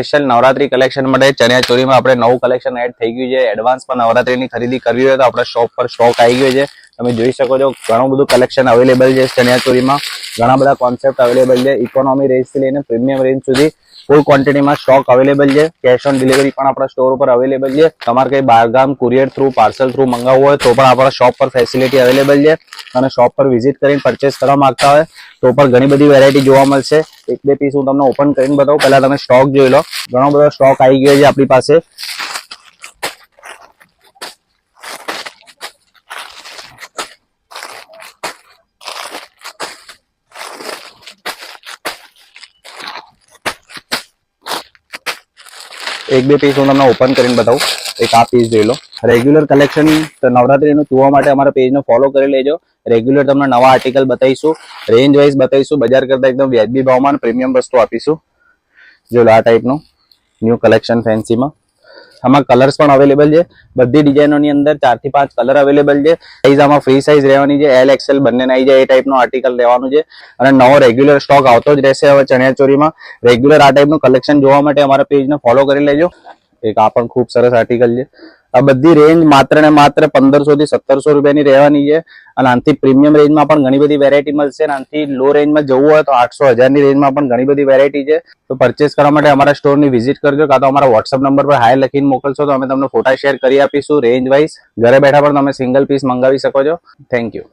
Special Navratri collection માટે ચણિયા ચોરીમાં આપણે નવું કલેક્શન એડ થઈ ગયું છે. એડવાન્સમાં નવરાત્રીની ખરીદી કરવી હોય તો આપણા શોપ પર સ્ટોક આવી ગયો છે. તમે જોઈ શકો છો ઘણું બધું કલેક્શન અવેલેબલ છે ચણિયા ચોરીમાં. ઘણા બધા કોન્સેપ્ટ અવેલેબલ છે. ઇકોનોમી રેન્જથી લઈને પ્રીમિયમ રેન્જ સુધી ફૂલ ક્વોન્ટિટીમાં સ્ટોક અવેલેબલ છે. કેશ ઓન ડિલિવરી પણ આપણા સ્ટોર ઉપર અવેલેબલ છે. તમારે કઈ બહારગામ કુરિયર થ્રુ પાર્સલ થ્રુ મંગાવવું હોય તો પણ આપણા શોપ પર ફેસિલિટી અવેલેબલ છે. અને શોપ પર વિઝિટ કરીને પરચેસ કરવા માંગતા હોય તો પણ ઘણી બધી વેરાયટી જોવા મળશે. એક બે પીસ હું તમને ઓપન કરીને બતાવું. પહેલા તમે સ્ટોક જોઈ લો. ઘણો બધો સ્ટોક આવી ગયો છે આપણી પાસે. એક બે પીસ હું તમને ઓપન કરીને બતાવું. એક આ પીસ જોઈ લો. રેગ્યુલર કલેક્શન નવરાત્રીનું જોવા માટે અમારા પેજને ફોલો કરી લેજો. રેગ્યુલર તમને નવા આર્ટિકલ બતાવીશું, રેન્જ વાઇઝ બતાવીશું. બજાર કરતા એકદમ વ્યાજબી ભાવમાં પ્રીમિયમ વસ્તુ આપીશું. જો આ ટાઈપનું ન્યૂ કલેક્શન ફેન્સીમાં. આમાં કલર્સ પણ અવેલેબલ છે. બધી ડિઝાઇનોની અંદર 4 થી 5 કલર અવેલેબલ છે. સાઇઝ આમાં ફ્રી સાઇઝ રહેવાની છે. એલ એક્સએલ બંને આવી જાય એ ટાઈપનું આર્ટિકલ લેવાનું છે. અને નવો રેગ્યુલર સ્ટોક આવતો જ રહેશે હવે ચણિયા ચોરીમાં. રેગ્યુલર આ ટાઈપનું કલેક્શન જોવા માટે અમારા પેજને ફોલો કરી લેજો. એક આ પણ ખૂબ સરસ આર્ટિકલ છે. આ બધી રેન્જ માત્ર ને માત્ર 1500 થી 1700 રૂપિયાની રહેવાની છે. અને આનાથી પ્રીમિયમ રેન્જમાં પણ ઘણી બધી વેરાયટી મળશે. અને આનાથી લો રેન્જમાં જવું હોય તો 800 1000ની રેન્જમાં પણ ઘણી બધી વેરાયટી છે. તો પરચેસ કરવા માટે અમારા સ્ટોરની વિઝિટ કરજો, કાં તો અમારા વોટ્સઅપ નંબર પર હાય લખીને મોકલશો તો અમે તમને ફોટા શેર કરી આપીશું રેન્જ વાઇઝ. ઘરે બેઠા પણ તમે સિંગલ પીસ મંગાવી શકો છો. Thank you.